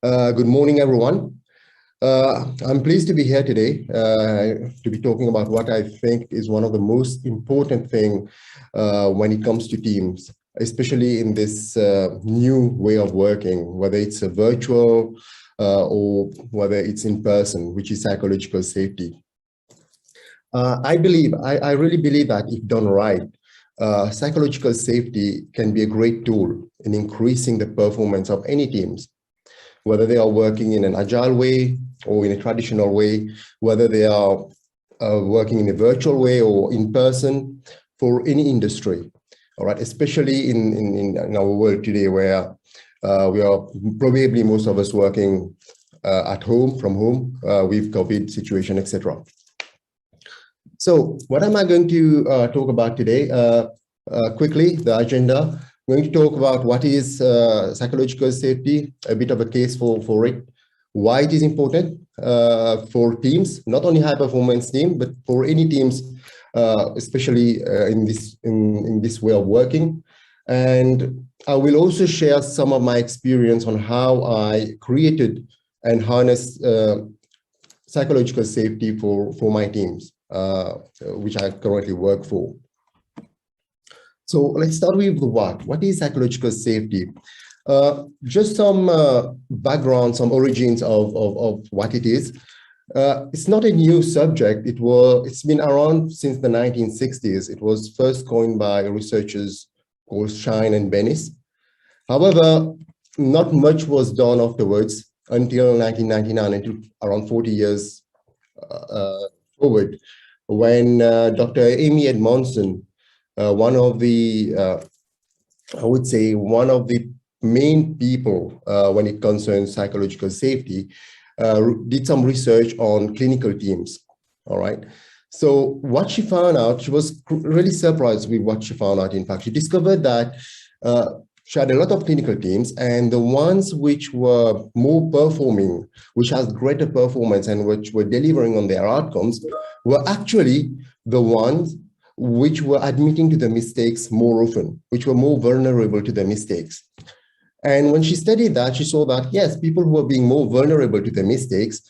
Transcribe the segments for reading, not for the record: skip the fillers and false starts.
Good morning, everyone. I'm pleased to be here today to be talking about what I think is one of the most important thing when it comes to teams, especially in this new way of working, whether it's a virtual or whether it's in person, which is psychological safety. I really believe that if done right, psychological safety can be a great tool in increasing the performance of any teams, whether they are working in an agile way or in a traditional way, whether they are working in a virtual way or in person, for any industry. All right, especially in our world today, where we are probably most of us working at home, from home, with COVID situation, etc. So what am I going to talk about today? Quickly, the agenda. I'm going to talk about what is psychological safety, a bit of a case for it, why it is important for teams, not only high performance team, but for any teams, especially in this way of working. And I will also share some of my experience on how I created and harnessed psychological safety for my teams, which I currently work for. So let's start with the what. What is psychological safety? Just some background, some origins of what it is. It's not a new subject. It's been around since the 1960s. It was first coined by researchers called Shine and Bennis. However, not much was done afterwards until 1999, until around 40 years forward, when Dr. Amy Edmondson, one of the, I would say, one of the main people when it concerns psychological safety, did some research on clinical teams. All right. So what she found out, she was really surprised with what she found out. In fact, she discovered that she had a lot of clinical teams, and the ones which were more performing, which has greater performance and which were delivering on their outcomes, were actually the ones which were admitting to the mistakes more often, which were more vulnerable to the mistakes. And when she studied that, she saw that, yes, people who were being more vulnerable to the mistakes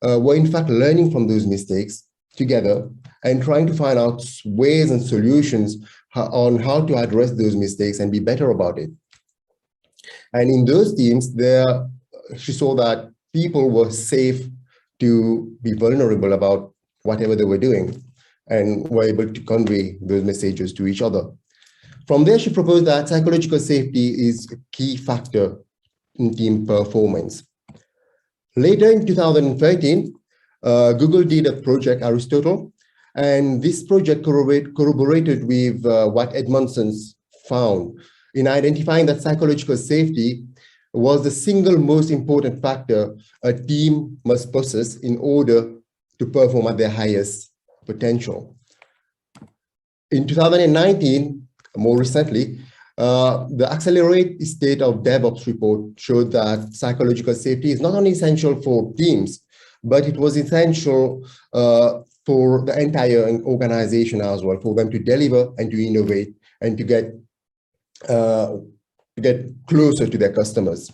were in fact learning from those mistakes together and trying to find out ways and solutions on how to address those mistakes and be better about it. And in those teams, she saw that people were safe to be vulnerable about whatever they were doing and were able to convey those messages to each other. From there, she proposed that psychological safety is a key factor in team performance. Later in 2013, Google did a project, Aristotle, and this project corroborated with what Edmondson's found in identifying that psychological safety was the single most important factor a team must possess in order to perform at their highest potential. In 2019, more recently, the Accelerate State of DevOps report showed that psychological safety is not only essential for teams, but it was essential for the entire organization as well, for them to deliver and to innovate and to get closer to their customers.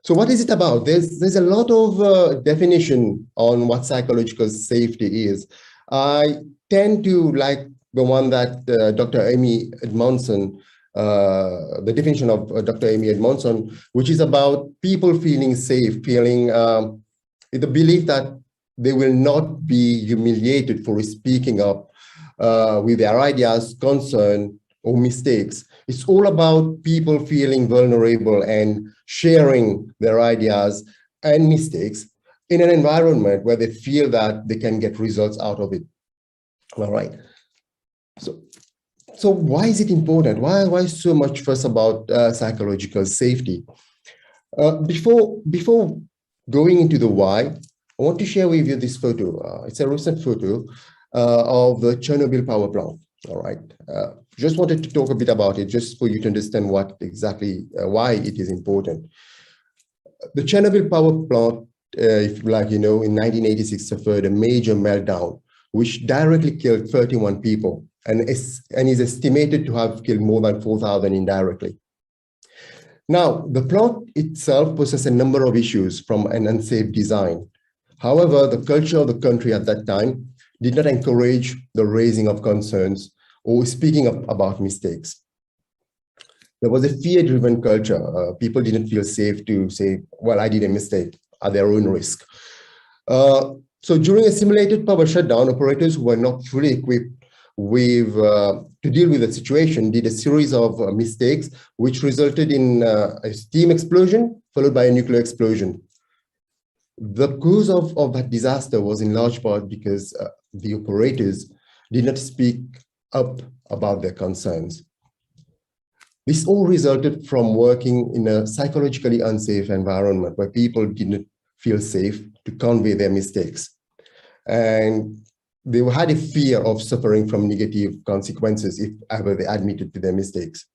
So what is it about? There's a lot of definition on what psychological safety is. I tend to like the one that Dr. Amy Edmondson, the definition of Dr. Amy Edmondson, which is about people feeling safe, feeling the belief that they will not be humiliated for speaking up with their ideas, concern, or mistakes. It's all about people feeling vulnerable and sharing their ideas and mistakes in an environment where they feel that they can get results out of it. All right. So why is it important? Why so much fuss about psychological safety? Before going into the why, I want to share with you this photo. It's a recent photo of the Chernobyl power plant. All right. Just wanted to talk a bit about it, just for you to understand what exactly why it is important. The Chernobyl power plant, if like you know, in 1986 suffered a major meltdown, which directly killed 31 people and is estimated to have killed more than 4,000 indirectly. Now, the plot itself poses a number of issues from an unsafe design. However, the culture of the country at that time did not encourage the raising of concerns or speaking up about mistakes. There was a fear-driven culture. People didn't feel safe to say, well, I did a mistake at their own risk. So during a simulated power shutdown, operators who were not fully equipped with to deal with the situation did a series of mistakes, which resulted in a steam explosion followed by a nuclear explosion. The cause of that disaster was in large part because the operators did not speak up about their concerns. This all resulted from working in a psychologically unsafe environment where people didn't feel safe to convey their mistakes. And they had a fear of suffering from negative consequences if ever they admitted to their mistakes.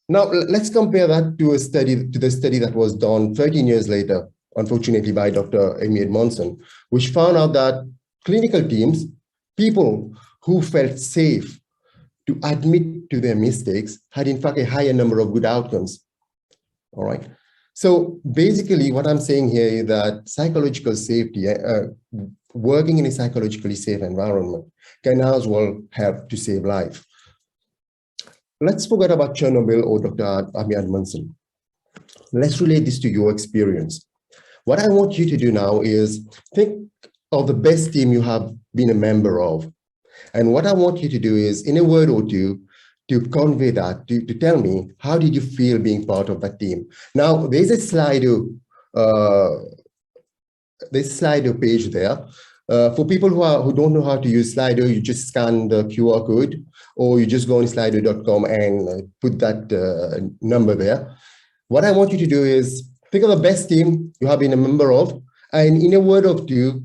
Now, let's compare that to the study that was done 13 years later, unfortunately by Dr. Amy Edmondson, which found out that clinical teams, people who felt safe to admit to their mistakes, had in fact a higher number of good outcomes. All right. So basically what I'm saying here is that psychological safety, working in a psychologically safe environment can as well help to save life. Let's forget about Chernobyl or Dr. Amy Edmondson. Let's relate this to your experience. What I want you to do now is think of the best team you have been a member of. And what I want you to do is, in a word or two, to convey that, to tell me, how did you feel being part of that team? Now, there's a Slido page there. For people who don't know how to use Slido, you just scan the QR code, or you just go on slido.com and put that number there. What I want you to do is think of the best team you have been a member of, and in a word or two,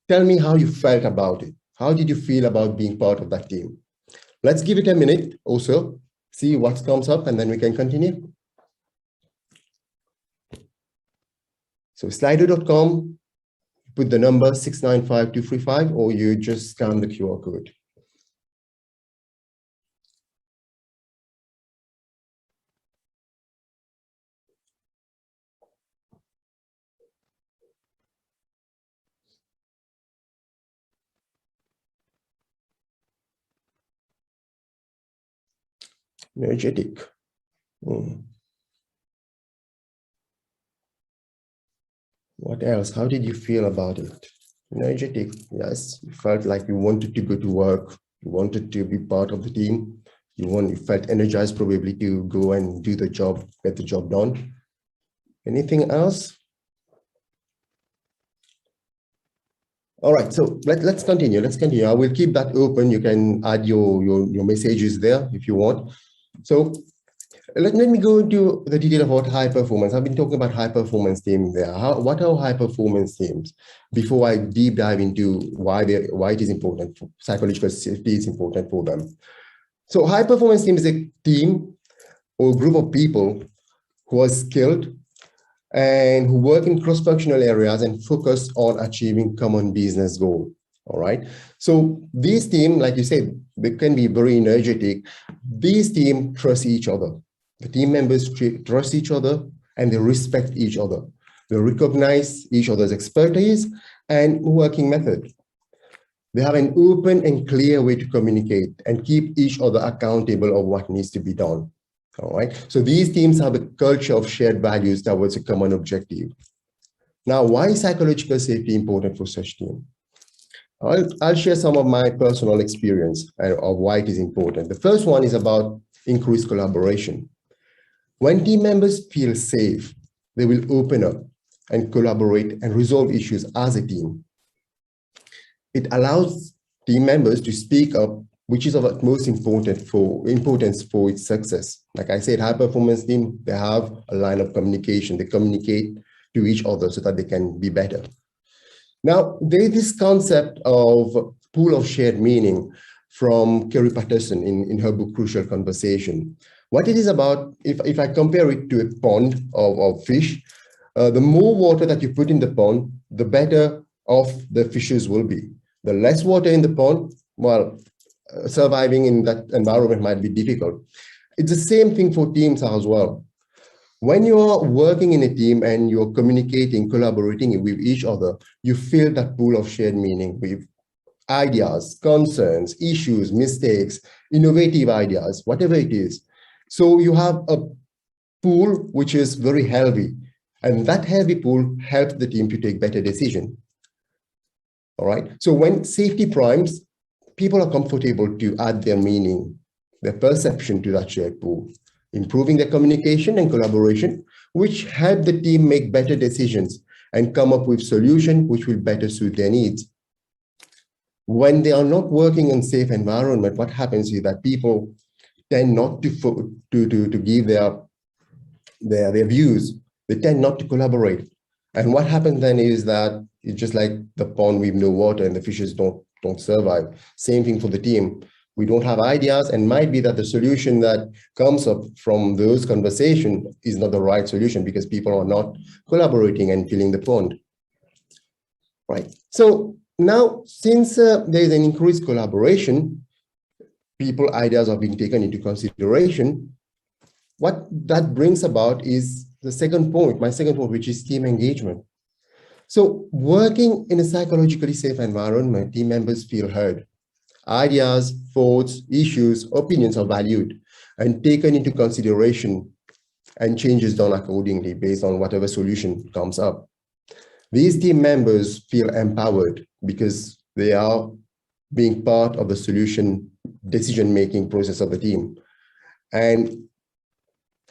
tell me how you felt about it. How did you feel about being part of that team? Let's give it a minute or so, see what comes up, and then we can continue. So slido.com, put the number 695235, or you just scan the QR code. Energetic. What else? How did you feel about it? Energetic. Yes, you felt like you wanted to go to work. You wanted to be part of the team. You felt energized probably to go and do the job, get the job done. Anything else? All right, so let's continue. Let's continue. I will keep that open. You can add your messages there if you want. So let me go into the detail about high performance. I've been talking about high performance teams there. What are high performance teams? Before I deep dive into why it is important, psychological safety is important for them. So high performance team is a team or group of people who are skilled and who work in cross-functional areas and focus on achieving common business goal. All right. So these teams, like you said, they can be very energetic. These teams trust each other. The team members trust each other and they respect each other. They recognize each other's expertise and working method. They have an open and clear way to communicate and keep each other accountable of what needs to be done. All right. So these teams have a culture of shared values towards a common objective. Now, why is psychological safety important for such team? I'll share some of my personal experience of why it is important. The first one is about increased collaboration. When team members feel safe, they will open up and collaborate and resolve issues as a team. It allows team members to speak up, which is of utmost importance for its success. Like I said, high performance team, they have a line of communication. They communicate to each other so that they can be better. Now, there is this concept of pool of shared meaning from Kerry Patterson in her book, Crucial Conversation. What it is about, if I compare it to a pond of fish, the more water that you put in the pond, the better off the fishes will be. The less water in the pond, well, surviving in that environment might be difficult. It's the same thing for teams as well. When you're working in a team and you're communicating, collaborating with each other, you feel that pool of shared meaning with ideas, concerns, issues, mistakes, innovative ideas, whatever it is. So you have a pool which is very healthy, and that heavy pool helps the team to take better decisions. All right. So when safety primes, people are comfortable to add their meaning, their perception to that shared pool, improving their communication and collaboration, which help the team make better decisions and come up with solutions which will better suit their needs. When they are not working in safe environment, what happens is that people tend not to give their views. They tend not to collaborate. And what happens then is that it's just like the pond with no water and the fishes don't survive. Same thing for the team. We don't have ideas, and might be that the solution that comes up from those conversations is not the right solution because people are not collaborating and filling the pond. Right. So now, since there is an increased collaboration, people ideas are being taken into consideration. What that brings about is the second point, my second point, which is team engagement. So working in a psychologically safe environment, team members feel heard. Ideas, thoughts, issues, opinions are valued and taken into consideration, and changes done accordingly based on whatever solution comes up. These team members feel empowered because they are being part of the solution decision-making process of the team. And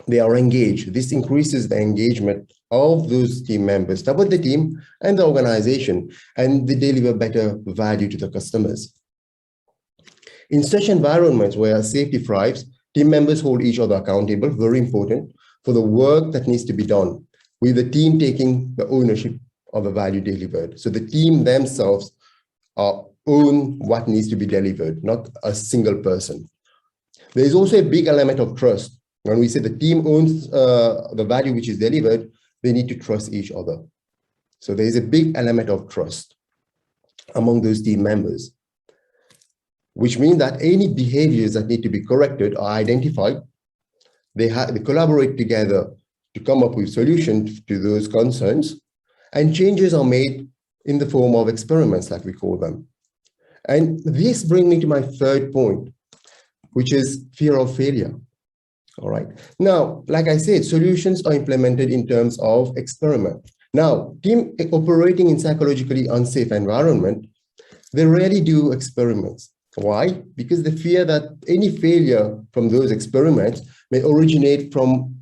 they are engaged. This increases the engagement of those team members, about the team and the organization, and they deliver better value to the customers. In such environments where safety thrives, team members hold each other accountable, very important, for the work that needs to be done, with the team taking the ownership of the value delivered. So the team themselves own what needs to be delivered, not a single person. There is also a big element of trust. When we say the team owns the value which is delivered, they need to trust each other. So there is a big element of trust among those team members, which means that any behaviors that need to be corrected or identified, they collaborate together to come up with solutions to those concerns, and changes are made in the form of experiments, like we call them. And this brings me to my third point, which is fear of failure. All right. Now, like I said, solutions are implemented in terms of experiment. Now, team operating in psychologically unsafe environment, they rarely do experiments. Why? Because they fear that any failure from those experiments may originate from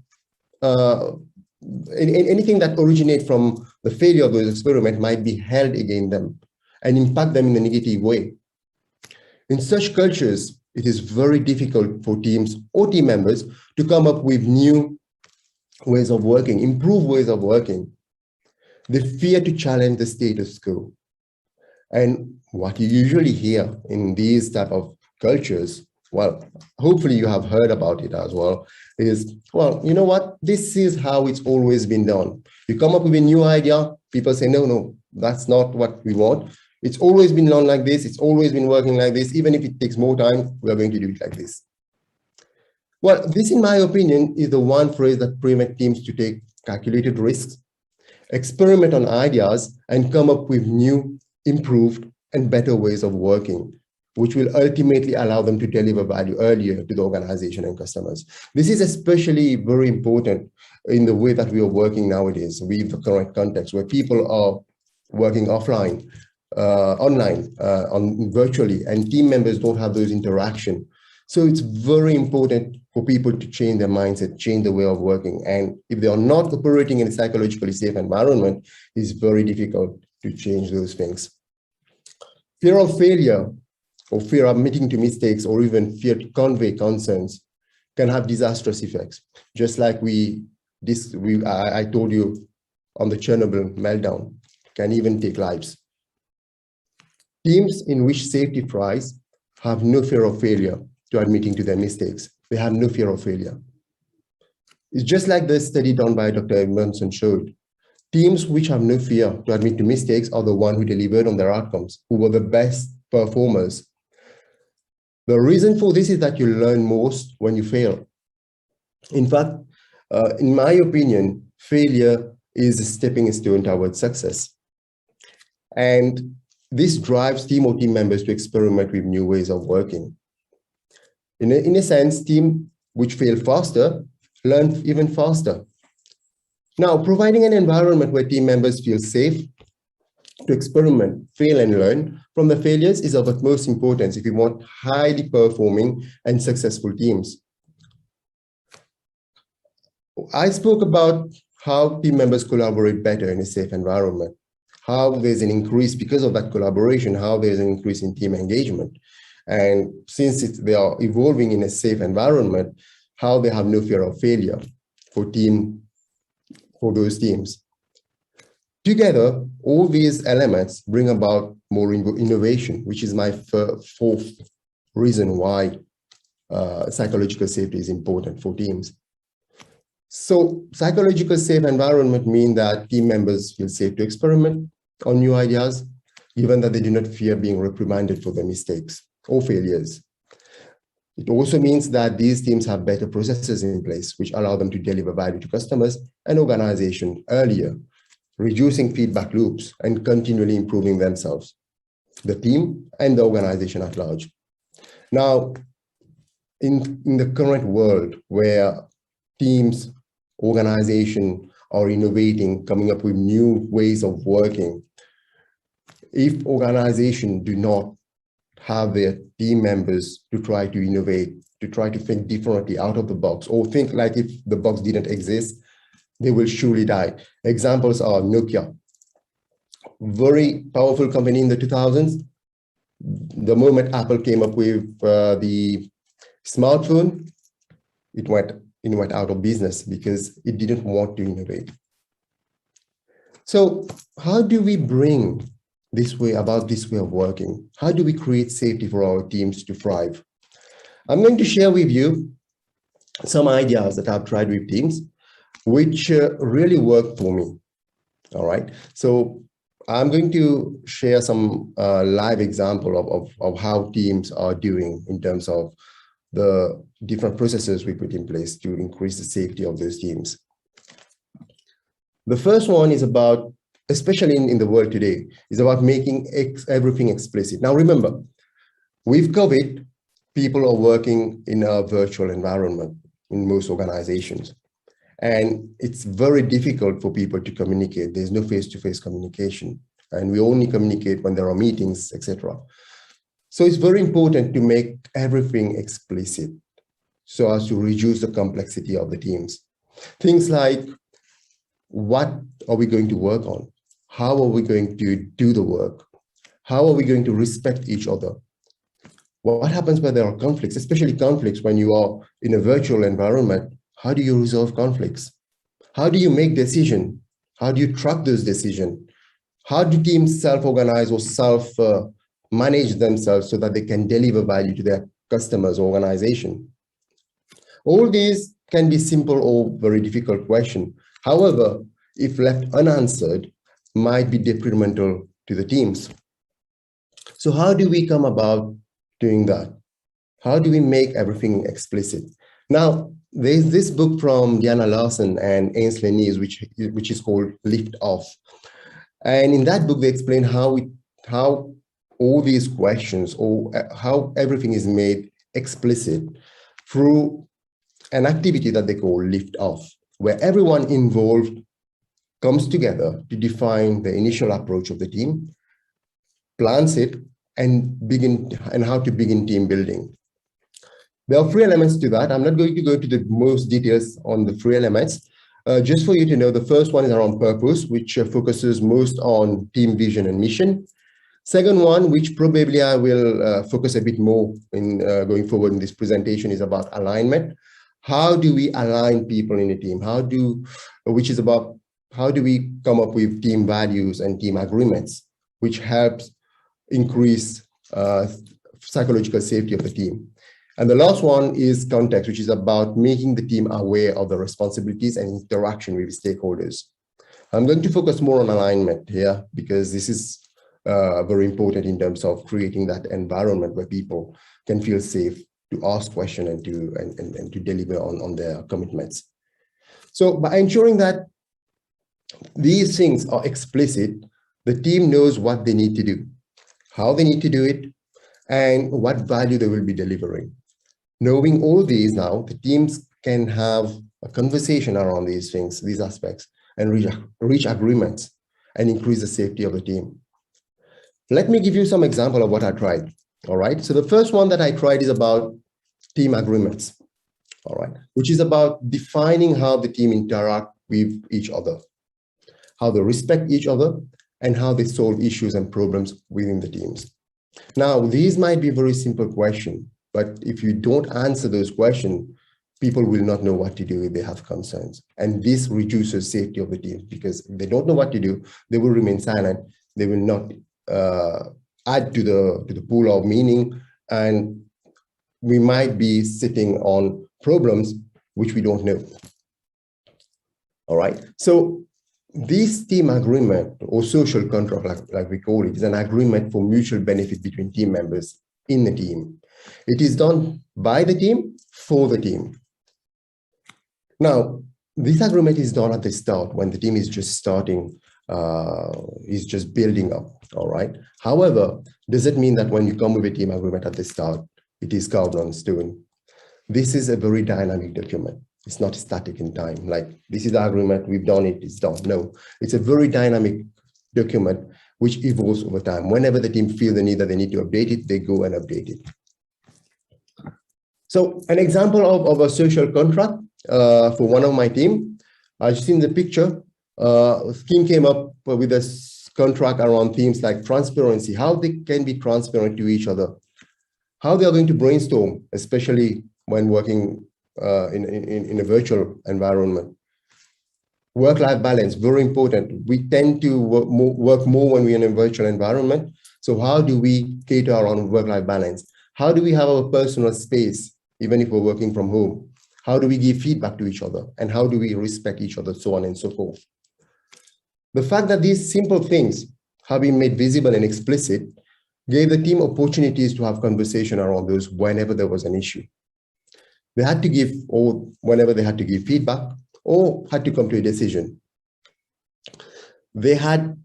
anything that originates from the failure of those experiments might be held against them and impact them in a negative way. In such cultures, it is very difficult for teams or team members to come up with new ways of working, improved ways of working. They fear to challenge the status quo. And what you usually hear in these type of cultures, well, hopefully you have heard about it as well, is, well, you know what? This is how it's always been done. You come up with a new idea, people say, no, that's not what we want. It's always been done like this. It's always been working like this. Even if it takes more time, we are going to do it like this. Well, this, in my opinion, is the one phrase that permits teams to take calculated risks, experiment on ideas, and come up with new, improved, and better ways of working, which will ultimately allow them to deliver value earlier to the organization and customers. This is especially very important in the way that we are working nowadays with the current context, where people are working offline, online, virtually, and team members don't have those interactions. So it's very important for people to change their mindset, change the way of working. And if they are not operating in a psychologically safe environment, it's very difficult to change those things. Fear of failure, or fear of admitting to mistakes, or even fear to convey concerns can have disastrous effects. Just like I told you on the Chernobyl meltdown, can even take lives. Teams in which safety thrives have no fear of failure to admitting to their mistakes. They have no fear of failure. It's just like the study done by Dr. Edmondson showed. Teams which have no fear to admit to mistakes are the ones who delivered on their outcomes, who were the best performers. The reason for this is that you learn most when you fail. In fact, In my opinion, failure is a stepping stone towards success. And this drives team or team members to experiment with new ways of working. In a sense, team which fail faster learn even faster. Now, providing an environment where team members feel safe to experiment, fail, and learn from the failures is of utmost importance if you want highly performing and successful teams. I spoke about how team members collaborate better in a safe environment, how there's an increase because of that collaboration, how there's an increase in team engagement. And since they are evolving in a safe environment, how they have no fear of failure for those teams. Together, all these elements bring about more innovation, which is my fourth reason why psychological safety is important for teams. So psychological safe environment means that team members feel safe to experiment on new ideas, given that they do not fear being reprimanded for their mistakes or failures. It also means that these teams have better processes in place, which allow them to deliver value to customers and organization earlier, reducing feedback loops and continually improving themselves, the team and the organization at large. Now, in the current world where teams, organization are innovating, coming up with new ways of working, if organizations do not have their team members to try to innovate, to try to think differently out of the box, or think like if the box didn't exist, they will surely die. Examples are Nokia, very powerful company in the 2000s. The moment Apple came up with the smartphone, it went out of business because it didn't want to innovate. So how do we bring this way of working? How do we create safety for our teams to thrive? I'm going to share with you some ideas that I've tried with teams, which really worked for me. All right. So I'm going to share some live example of how teams are doing in terms of the different processes we put in place to increase the safety of those teams. The first one is about, especially in the world today, is about making everything explicit. Now, remember, with COVID, people are working in a virtual environment in most organizations. And it's very difficult for people to communicate. There's no face-to-face communication. And we only communicate when there are meetings, etc. So it's very important to make everything explicit so as to reduce the complexity of the teams. Things like, what are we going to work on? How are we going to do the work? How are we going to respect each other? What happens when there are conflicts, especially conflicts when you are in a virtual environment? How do you resolve conflicts? How do you make decisions? How do you track those decisions? How do teams self-organize or self-manage themselves so that they can deliver value to their customers or organization? All these can be simple or very difficult questions. However, if left unanswered, might be detrimental to the teams. So how do we come about doing that? How do we make everything explicit? Now, there's this book from Diana Larsen and Ainsley Nees, which is called Lift Off. And in that book, they explain how all these questions or how everything is made explicit through an activity that they call Lift Off, where everyone involved comes together to define the initial approach of the team, plans it, and how to begin team building. There are 3 elements to that. I'm not going to go to the most details on the 3 elements. Just for you to know, the first one is around purpose, which focuses most on team vision and mission. Second one, which probably I will focus a bit more in going forward in this presentation, is about alignment. How do we align people in a team? Which is about how do we come up with team values and team agreements, which helps increase psychological safety of the team. And the last one is context, which is about making the team aware of the responsibilities and interaction with stakeholders. I'm going to focus more on alignment here because this is very important in terms of creating that environment where people can feel safe to ask questions and to deliver on their commitments. So by ensuring that these things are explicit, the team knows what they need to do, how they need to do it, and what value they will be delivering. Knowing all these now, the teams can have a conversation around these things, these aspects, and reach agreements and increase the safety of the team. Let me give you some example of what I tried. All right. So the first one that I tried is about team agreements. All right, which is about defining how the team interact with each other, how they respect each other, and how they solve issues and problems within the teams. Now, these might be very simple questions, but if you don't answer those questions, people will not know what to do if they have concerns. And this reduces safety of the team, because if they don't know what to do, they will remain silent. They will not add to the pool of meaning, and we might be sitting on problems which we don't know. All right. So this team agreement, or social contract, like we call it, is an agreement for mutual benefit between team members in the team. It is done by the team for the team. Now, this agreement is done at the start when the team is just starting, is just building up. All right. However, does it mean that when you come with a team agreement at the start, it is carved on stone? This is a very dynamic document. It's not static in time. Like, this is the agreement, we've done it, it's done. No, it's a very dynamic document which evolves over time. Whenever the team feel the need that they need to update it, they go and update it. So an example of a social contract for one of my team, I've seen the picture. Team came up with a contract around themes like transparency, how they can be transparent to each other, how they are going to brainstorm, especially when working in a virtual environment. Work-life balance, very important. We tend to work more when we're in a virtual environment. So how do we cater around work-life balance? How do we have our personal space, even if we're working from home? How do we give feedback to each other? And how do we respect each other, so on and so forth? The fact that these simple things have been made visible and explicit gave the team opportunities to have conversation around those whenever there was an issue. They had to give, or whenever they had to give feedback, or had to come to a decision. They had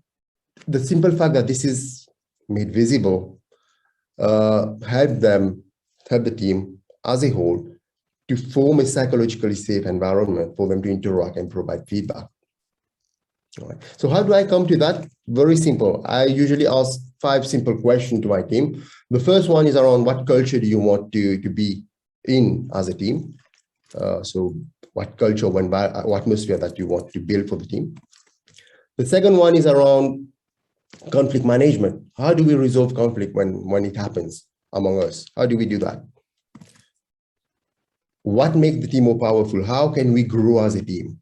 the simple fact that this is made visible, help the team as a whole to form a psychologically safe environment for them to interact and provide feedback. All right. So how do I come to that? Very simple. I usually ask 5 simple questions to my team. The first one is around what culture do you want to be in as a team? So what culture, what atmosphere that you want to build for the team. The second one is around conflict management. How do we resolve conflict when it happens among us? How do we do that? What makes the team more powerful? How can we grow as a team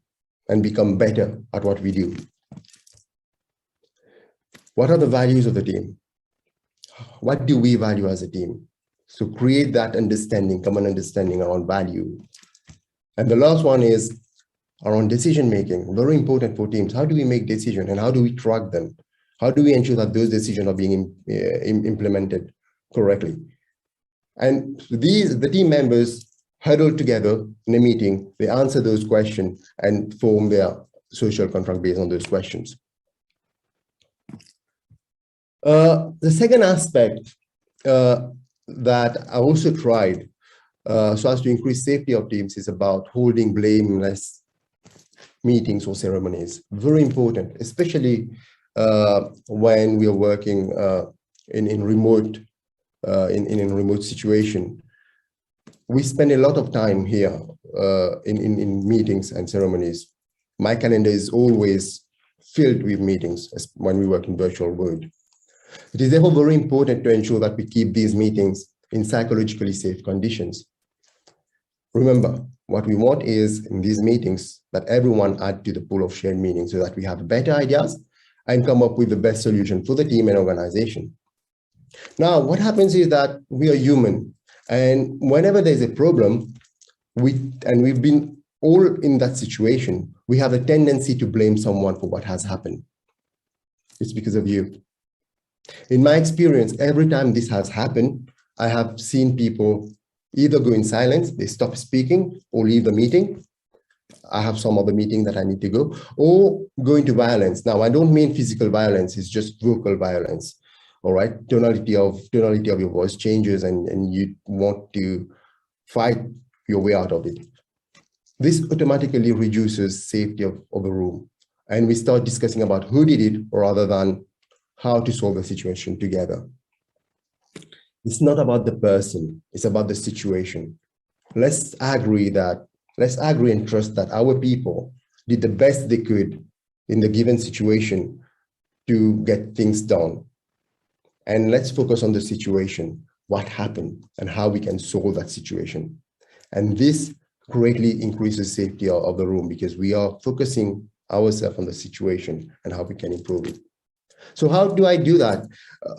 and become better at what we do? What are the values of the team? What do we value as a team? So create that understanding, common understanding around value. And the last one is around decision-making, very important for teams. How do we make decisions and how do we track them? How do we ensure that those decisions are being implemented correctly? And the team members huddle together in a meeting, they answer those questions and form their social contract based on those questions. The second aspect that I also tried so as to increase safety of teams is about holding blameless meetings or ceremonies. Very important, especially when we are working in remote situation. We spend a lot of time here in meetings and ceremonies. My calendar is always filled with meetings when we work in virtual world. It is therefore very important to ensure that we keep these meetings in psychologically safe conditions. Remember, what we want is in these meetings that everyone add to the pool of shared meaning so that we have better ideas and come up with the best solution for the team and organization. Now, what happens is that we are human, and whenever there's a problem, we've been all in that situation, we have a tendency to blame someone for what has happened. It's because of you. In my experience, every time this has happened, I have seen people either go in silence, they stop speaking or leave the meeting, I have some other meeting that I need to go, or go into violence. Now, I don't mean physical violence, it's just vocal violence. All right, tonality of your voice changes, and you want to fight your way out of it. This automatically reduces safety of the room. And we start discussing about who did it rather than how to solve the situation together. It's not about the person, it's about the situation. Let's agree and trust that our people did the best they could in the given situation to get things done. And let's focus on the situation, what happened, and how we can solve that situation. And this greatly increases safety of the room because we are focusing ourselves on the situation and how we can improve it. So how do I do that?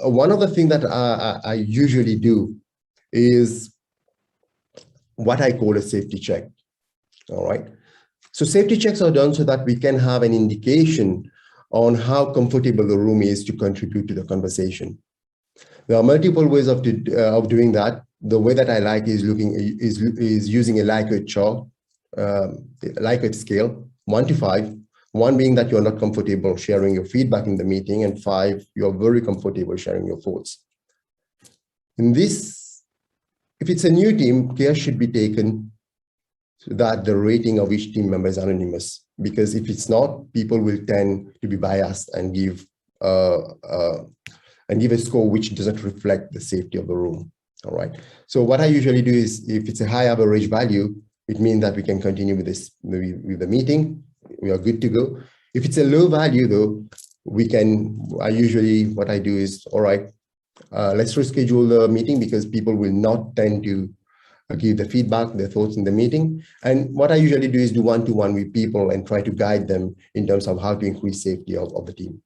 One of the things that I usually do is what I call a safety check. All right. So safety checks are done so that we can have an indication on how comfortable the room is to contribute to the conversation. There are multiple ways of doing that. The way that I like is using a Likert chart, Likert scale, 1 to 5. 1 being that you're not comfortable sharing your feedback in the meeting, and 5, you're very comfortable sharing your thoughts. In this, if it's a new team, care should be taken so that the rating of each team member is anonymous, because if it's not, people will tend to be biased and give a score which doesn't reflect the safety of the room. All right. So what I usually do is, if it's a high average value, it means that we can continue with this, maybe with the meeting. We are good to go. If it's a low value though, what I do is, all right, let's reschedule the meeting because people will not tend to give the feedback, their thoughts in the meeting. And what I usually do is do one-to-one with people and try to guide them in terms of how to increase safety of the team.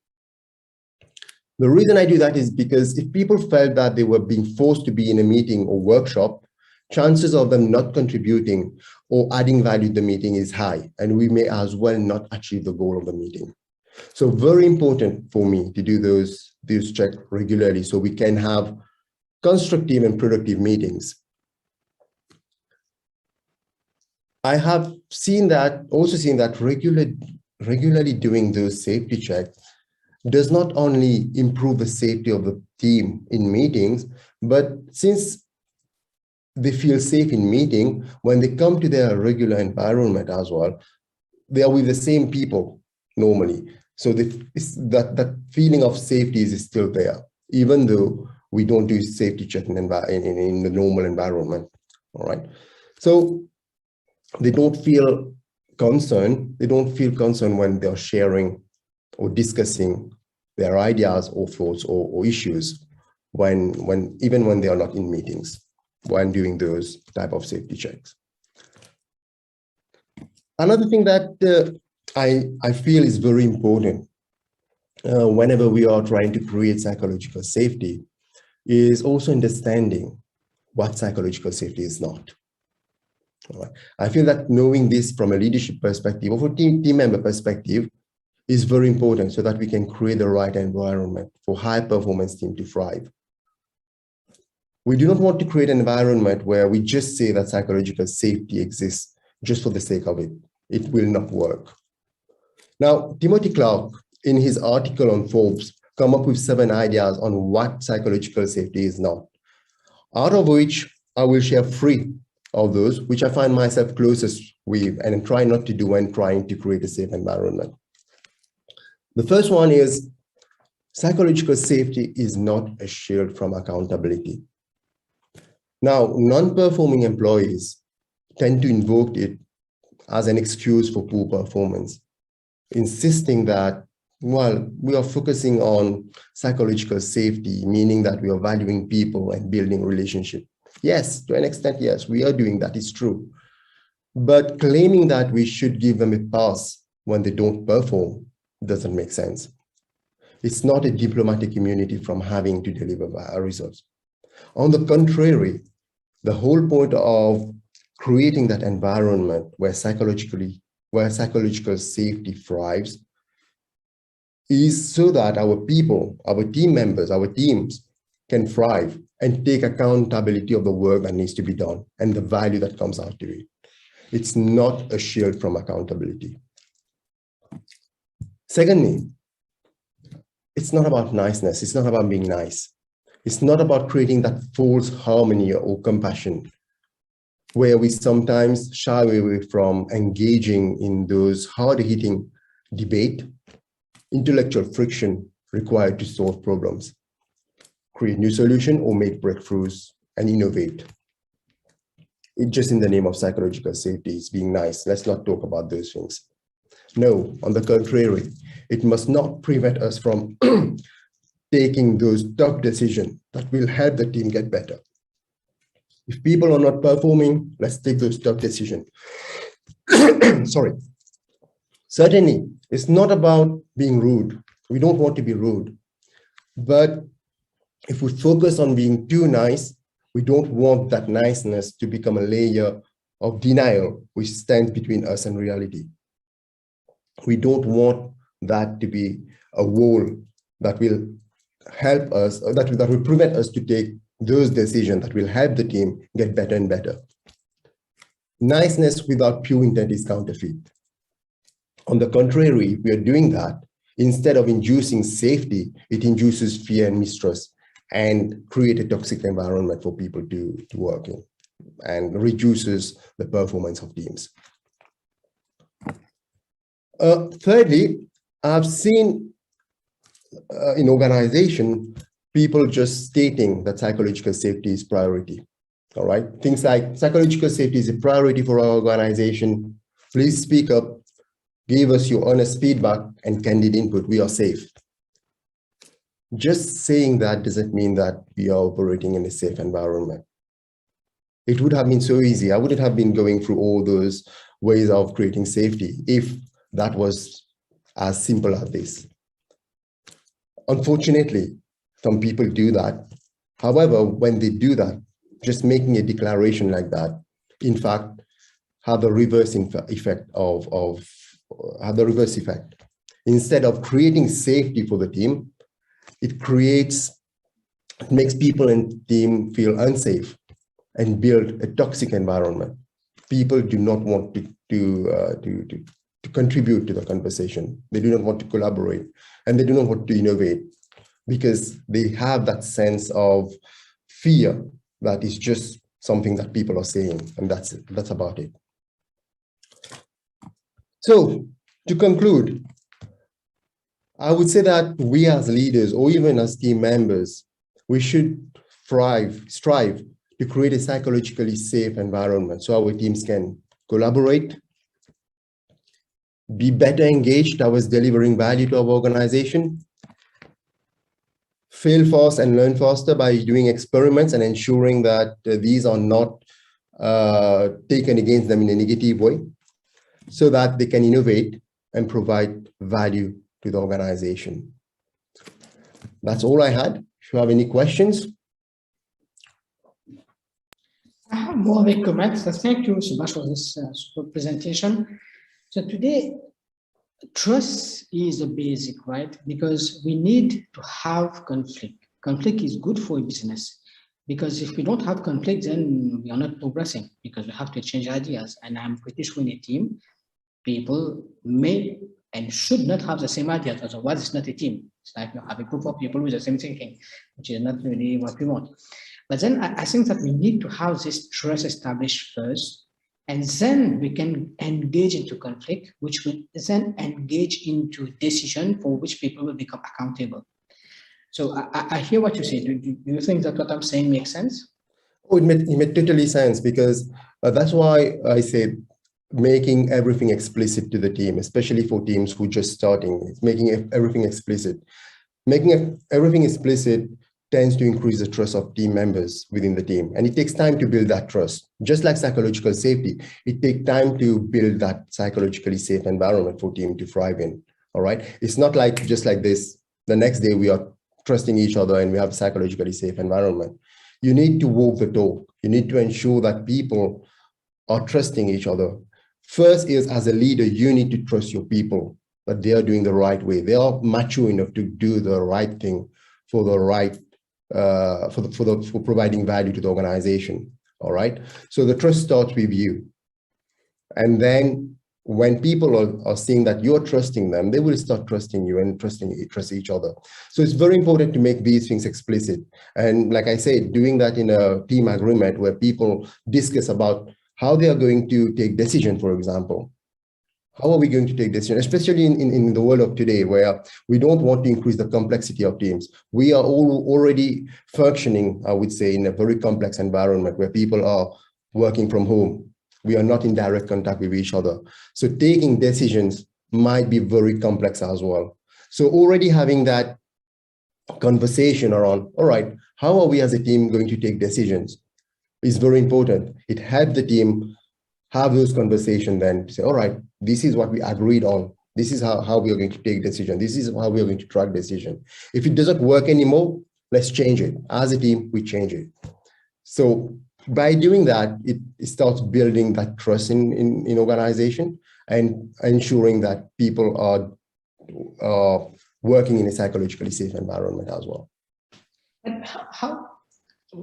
The reason I do that is because if people felt that they were being forced to be in a meeting or workshop, chances of them not contributing or adding value to the meeting is high, and we may as well not achieve the goal of the meeting. So very important for me to do those checks regularly so we can have constructive and productive meetings. I have also seen that regularly doing those safety checks does not only improve the safety of the team in meetings, but since they feel safe in meeting, when they come to their regular environment as well, they are with the same people normally. So that feeling of safety is still there, even though we don't do safety checking in the normal environment. All right. So they don't feel concerned. They don't feel concerned when they're sharing or discussing their ideas or thoughts or issues even when they are not in meetings, when doing those type of safety checks. Another thing that I feel is very important whenever we are trying to create psychological safety is also understanding what psychological safety is not. All right. I feel that knowing this from a leadership perspective or from team member perspective is very important so that we can create the right environment for high performance team to thrive. We do not want to create an environment where we just say that psychological safety exists just for the sake of it. It will not work. Now, Timothy Clark, in his article on Forbes, come up with 7 ideas on what psychological safety is not, out of which I will share 3 of those, which I find myself closest with and try not to do when trying to create a safe environment. The first one is psychological safety is not a shield from accountability. Now, non-performing employees tend to invoke it as an excuse for poor performance, insisting that, well, we are focusing on psychological safety, meaning that we are valuing people and building relationships. Yes, to an extent, yes, we are doing that, it's true. But claiming that we should give them a pass when they don't perform doesn't make sense. It's not a diplomatic immunity from having to deliver results. On the contrary, the whole point of creating that environment where psychological safety thrives is so that our people, our team members, our teams can thrive and take accountability of the work that needs to be done and the value that comes out of it. It's not a shield from accountability. Secondly, it's not about niceness. It's not about being nice. It's not about creating that false harmony or compassion, where we sometimes shy away from engaging in those hard-hitting debate, intellectual friction required to solve problems, create new solutions, or make breakthroughs and innovate. It's just in the name of psychological safety, it's being nice. Let's not talk about those things. No, on the contrary, it must not prevent us from taking those tough decisions that will help the team get better. If people are not performing, let's take those tough decisions. Sorry. Certainly, it's not about being rude. We don't want to be rude. But if we focus on being too nice, we don't want that niceness to become a layer of denial which stands between us and reality. We don't want that to be a wall that will help us, or that will prevent us to take those decisions that will help the team get better and better. Niceness without pure intent is counterfeit. On the contrary, we are doing that. Instead of inducing safety, it induces fear and mistrust and create a toxic environment for people to work in and reduces the performance of teams. Thirdly, I've seen in organization, people just stating that psychological safety is priority. All right, things like psychological safety is a priority for our organization. Please speak up, give us your honest feedback and candid input. We are safe. Just saying that doesn't mean that we are operating in a safe environment. It would have been so easy. I wouldn't have been going through all those ways of creating safety if that was as simple as this. Unfortunately, some people do that. However, when they do that, just making a declaration like that, in fact, have the reverse effect Instead of creating safety for the team, it makes people and team feel unsafe and build a toxic environment. People do not want to contribute to the conversation. They do not want to collaborate, and they do not want to innovate because they have that sense of fear that is just something that people are saying, and that's it. That's about it. So to conclude, I would say that we as leaders, or even as team members, we should strive to create a psychologically safe environment so our teams can collaborate, be better engaged towards delivering value to our organization, fail fast and learn faster by doing experiments and ensuring that these are not taken against them in a negative way, so that they can innovate and provide value to the organization. That's all I had. If you have any questions. I have more comments. Thank you so much for this super presentation. So today, trust is a basic, right? Because we need to have conflict. Conflict is good for a business, because if we don't have conflict, then we are not progressing, because we have to exchange ideas. And I'm pretty sure in a team, people may and should not have the same ideas, otherwise it's not a team. It's like you have a group of people with the same thinking, which is not really what we want. But then I think that we need to have this trust established first, and then we can engage into conflict, which will then engage into decision for which people will become accountable. So I hear what you say. Do you think that what I'm saying makes sense? Oh, it made totally sense, because that's why I said making everything explicit to the team, especially for teams who are just starting. It's making everything explicit. Making everything explicit tends to increase the trust of team members within the team. And it takes time to build that trust. Just like psychological safety, it takes time to build that psychologically safe environment for team to thrive in, all right? It's not like just like this, the next day we are trusting each other and we have a psychologically safe environment. You need to walk the talk. You need to ensure that people are trusting each other. First is, as a leader, you need to trust your people, that they are doing the right way. They are mature enough to do the right thing for the right, for providing value to the organization. All right. So the trust starts with you. And then when people are seeing that you're trusting them, they will start trusting you and trust each other. So it's very important to make these things explicit. And like I said, doing that in a team agreement where people discuss about how they are going to take decision, for example. How are we going to take decision, especially in the world of today, where we don't want to increase the complexity of teams. We are all already functioning, I would say, in a very complex environment where people are working from home. We are not in direct contact with each other. So taking decisions might be very complex as well. So already having that conversation around, all right, how are we as a team going to take decisions is very important. It helps the team have those conversations then to say, all right, this is what we agreed on. This is how we are going to take decision. This is how we are going to track decision. If it doesn't work anymore, let's change it. As a team, we change it. So by doing that, it starts building that trust in organization and ensuring that people are working in a psychologically safe environment as well. And how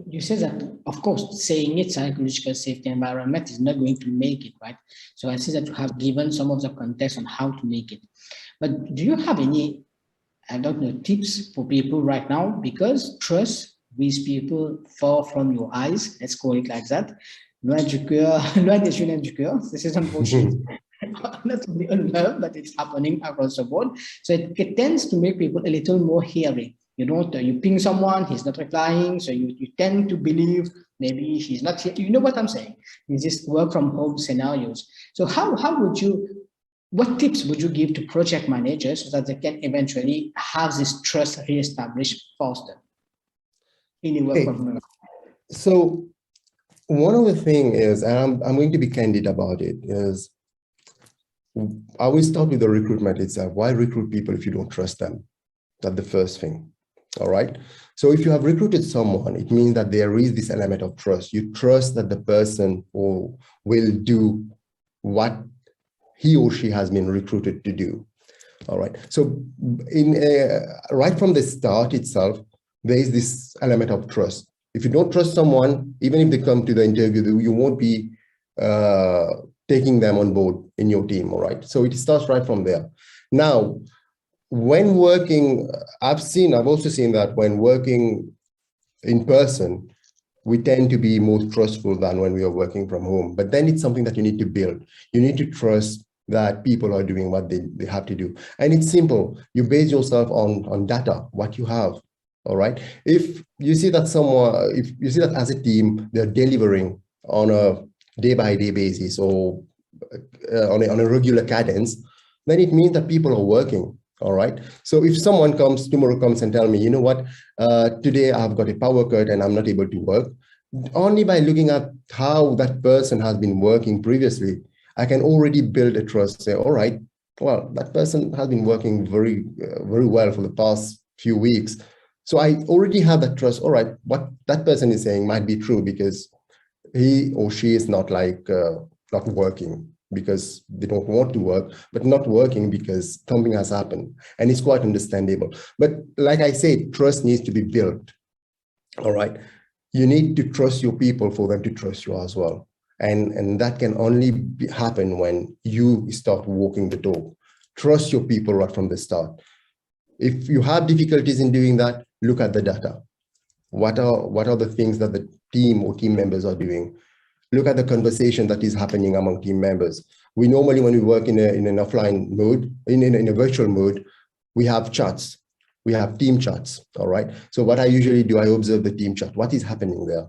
you say that, of course, saying it psychological safety environment is not going to make it, right? So I see that you have given some of the context on how to make it. But do you have any, I don't know, tips for people right now? Because trust with people far from your eyes, let's call it like that. Loin du cœur, loin des yeux, loin du cœur. This is unfortunate. Not only unlearned, but it's happening across the board. So it tends to make people a little more hearing. You don't, you ping someone, he's not replying, so you tend to believe maybe he's not here. You know what I'm saying? In this work from home scenarios. So how would you, what tips would you give to project managers so that they can eventually have this trust reestablished faster in the work from home? So one of the things is, and I'm going to be candid about it, is I will start with the recruitment itself. Why recruit people if you don't trust them? That's the first thing. All right. So if you have recruited someone, it means that there is this element of trust. You trust that the person will do what he or she has been recruited to do. All right. So right from the start itself, there is this element of trust. If you don't trust someone, even if they come to the interview, you won't be taking them on board in your team. All right. So it starts right from there. Now, when working, I've also seen that when working in person, we tend to be more trustful than when we are working from home. But then it's something that you need to build. You need to trust that people are doing what they have to do. And it's simple. You base yourself on data, what you have. All right. If you see that if you see that as a team, they're delivering on a day-by-day basis or on a regular cadence, then it means that people are working. All right. So if someone tomorrow comes and tell me, you know what, today I've got a power cut and I'm not able to work, only by looking at how that person has been working previously, I can already build a trust. Say, all right, well, that person has been working very well for the past few weeks. So I already have that trust. All right, what that person is saying might be true because he or she is not not working because they don't want to work, but not working because something has happened. And it's quite understandable. But like I said, trust needs to be built. All right. You need to trust your people for them to trust you as well. And that can only happen when you start walking the talk. Trust your people right from the start. If you have difficulties in doing that, look at the data. What are the things that the team or team members are doing? Look at the conversation that is happening among team members. We normally, when we work in an offline mode, in a virtual mode, we have chats. We have team chats, all right? So what I usually do, I observe the team chat. What is happening there?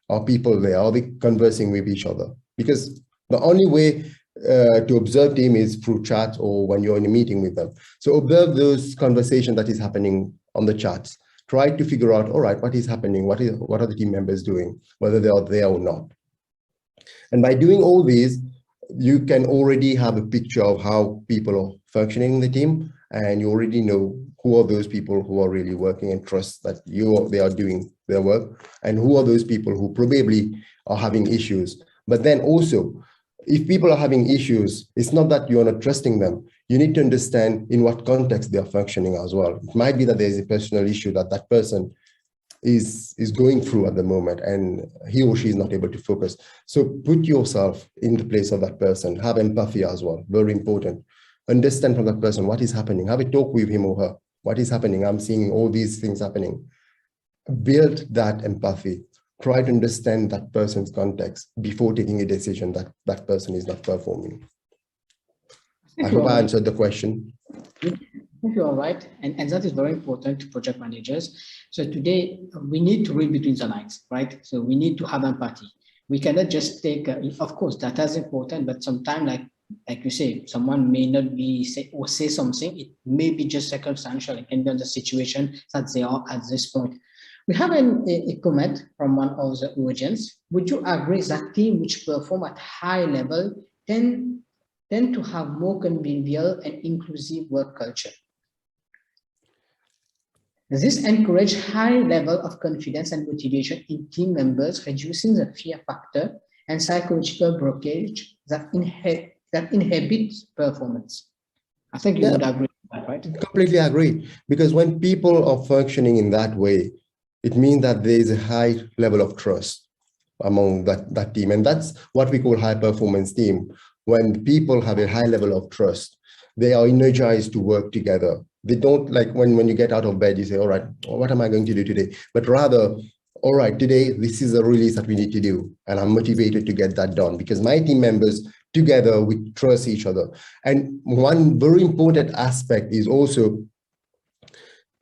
Are people there? Are they conversing with each other? Because the only way to observe team is through chat or when you're in a meeting with them. So observe those conversations that is happening on the chats. Try to figure out, all right, what is happening? What are the team members doing, whether they are there or not? And by doing all these, you can already have a picture of how people are functioning in the team, and you already know who are those people who are really working and trust that they are doing their work, and who are those people who probably are having issues. But then also, if people are having issues, it's not that you're not trusting them. You need to understand in what context they are functioning as well. It might be that there's a personal issue that person is going through at the moment, and he or she is not able to focus. So put yourself in the place of that person. Have empathy as well, very important. Understand from that person what is happening. Have a talk with him or her. What is happening? I'm seeing all these things happening. Build that empathy. Try to understand that person's context before taking a decision that that person is not performing. I hope I answered the question. You are right, and that is very important to project managers. So today we need to read between the lines, right? So we need to have empathy. We cannot just take, of course, data is important, but sometimes, like you say, someone may not be say something. It may be just circumstantial. It can be on the situation that they are at this point. We have a comment from one of the audience. Would you agree that teams which perform at high level tend to have more convivial and inclusive work culture? This encourages high level of confidence and motivation in team members, reducing the fear factor and psychological blockage that inhibits performance. I think you would agree with that, right? Completely agree. Because when people are functioning in that way, it means that there is a high level of trust among that team. And that's what we call high performance team. When people have a high level of trust, they are energized to work together. They don't, like when you get out of bed, you say, all right, what am I going to do today? But rather, all right, today, this is a release that we need to do. And I'm motivated to get that done because my team members together, we trust each other. And one very important aspect is also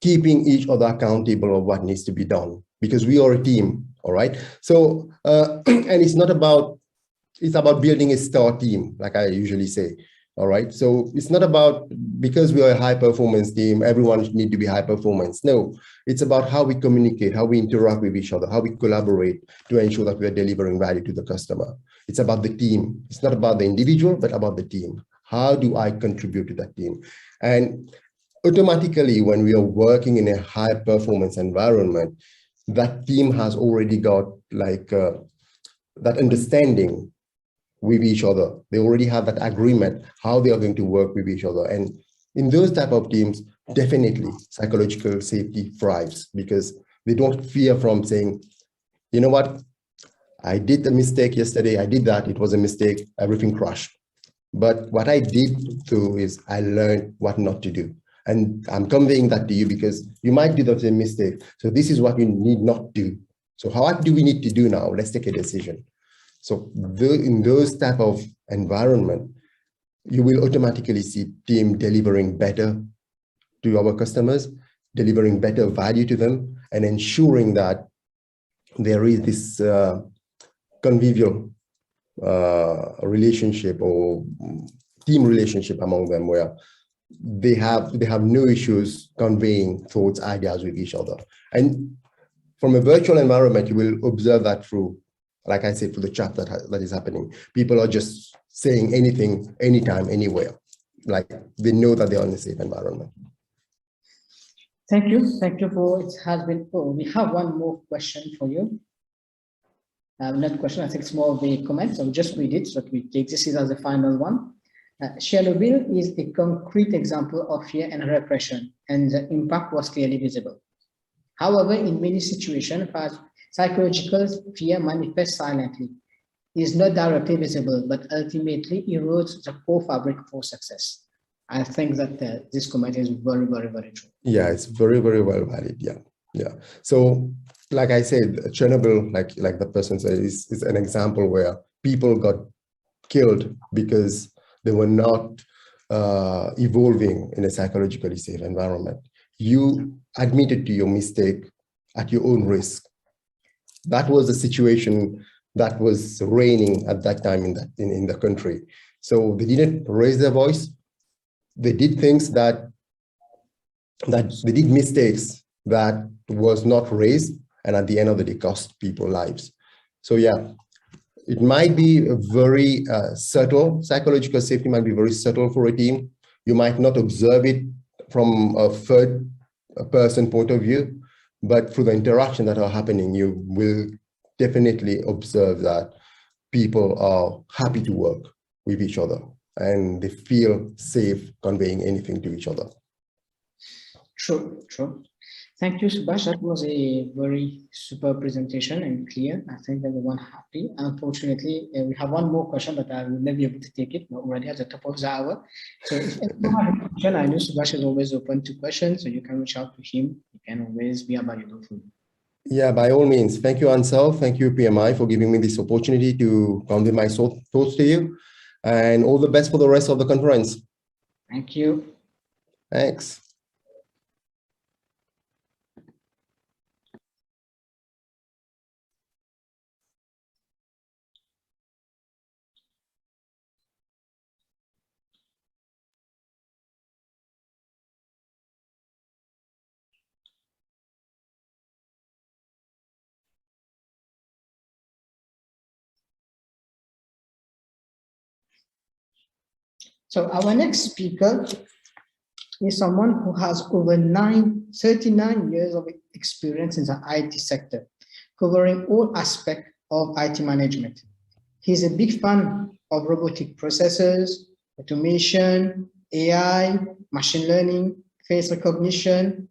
keeping each other accountable of what needs to be done because we are a team, all right? So, and it's about building a star team, like I usually say. All right. So it's not about because we are a high performance team, everyone need to be high performance. No, it's about how we communicate, how we interact with each other, how we collaborate to ensure that we are delivering value to the customer. It's about the team. It's not about the individual, but about the team. How do I contribute to that team? And automatically, when we are working in a high performance environment, that team has already got like that understanding with each other. They already have that agreement, how they are going to work with each other. And in those type of teams, definitely psychological safety thrives because they don't fear from saying, you know what, I did a mistake yesterday, I did that, it was a mistake, everything crashed. But what I did too is I learned what not to do. And I'm conveying that to you because you might do the same mistake. So this is what you need not do. So what do we need to do now? Let's take a decision. So in those type of environment, you will automatically see team delivering better to our customers, delivering better value to them, and ensuring that there is this convivial relationship or team relationship among them where they have no issues conveying thoughts, ideas with each other. And from a virtual environment, you will observe that through, like I said, for the chat that is happening. People are just saying anything, anytime, anywhere. Like they know that they are in a safe environment. Thank you. Thank you for it has been. Oh, we have one more question for you. Not question, I think it's more of a comment. So just read it. So we take this as the final one. Chernobyl is a concrete example of fear and repression, and the impact was clearly visible. However, in many situations, psychological fear manifests silently, is not directly visible, but ultimately erodes the core fabric for success. I think that this comment is very, very, very true. Yeah, it's very, very well valid. Yeah, yeah. So, like I said, Chernobyl, like the person said, is an example where people got killed because they were not evolving in a psychologically safe environment. You admitted to your mistake at your own risk. That was the situation that was reigning at that time in the country. So they didn't raise their voice. They did things that they did mistakes that was not raised, and at the end of the day cost people lives. So yeah, it might be a very subtle, psychological safety might be very subtle for a team. You might not observe it from a third person point of view, but through the interaction that are happening, you will definitely observe that people are happy to work with each other and they feel safe conveying anything to each other. True, true. Thank you, Subhash. That was a very super presentation and clear. I think everyone happy. Unfortunately, we have one more question, but I will not be able to take it. We're already at the top of the hour. So if anyone has a question, I know Subhash is always open to questions, so you can reach out to him. He can always be available for you. Yeah, by all means. Thank you, Ansel. Thank you, PMI, for giving me this opportunity to convey my thoughts to you. And all the best for the rest of the conference. Thank you. Thanks. So our next speaker is someone who has over 39 years of experience in the IT sector, covering all aspects of IT management. He's a big fan of robotic processes, automation, AI, machine learning, face recognition,